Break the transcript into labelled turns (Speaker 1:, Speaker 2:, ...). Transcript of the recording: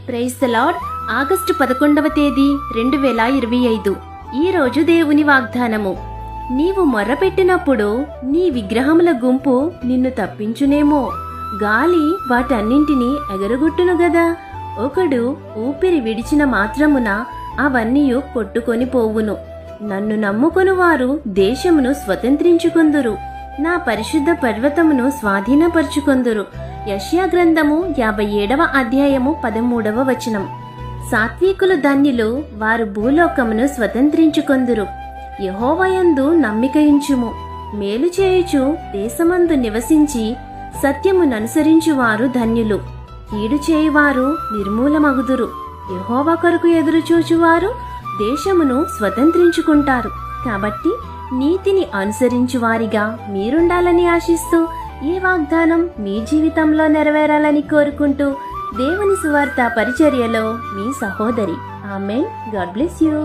Speaker 1: Praise the lord. August 11వ తేదీ 2025. ఈ రోజు దేవుని వాగ్దానము. నీవు మొర్రపెట్టినప్పుడు నీ విగ్రహముల గుంపు నిన్ను తప్పించునేమో, గాలి వాటన్నింటినీ ఎగరగొట్టును గదా. ఒకడు ఊపిరి విడిచిన మాత్రమున అవన్నీ కొట్టుకొని పోవును. నన్ను నమ్ముకొను వారు దేశమును స్వతంత్రించుకొందురు, నా పరిశుద్ధ పర్వతమును స్వాధీనపరుచుకొందురు. యెషయా గ్రంథము 57వ అధ్యాయము 13వ వచనం. సాత్వికులు ధన్యులు, వారు భూలోకమును స్వతంత్రించుకొందురు. యెహోవాయందు నమ్మికయుంచుము, మేలు చేయుచు దేశమందు నివసించి సత్యముననుసరించువారు ధన్యులు. కీడు చేయువారు నిర్మూలమగుదురు. యెహోవా కొరకు ఎదురుచూచువారు దేశమును స్వతంత్రించుకుంటారు. కాబట్టి నీతిని అనుసరించువారిగా మీరుండాలని ఆశిస్తూ ఈ వాగ్దానం మీ జీవితంలో నెరవేరాలని కోరుకుంటూ దేవుని సువార్త పరిచర్యలో మీ సహోదరి. ఆమేన్. God bless you.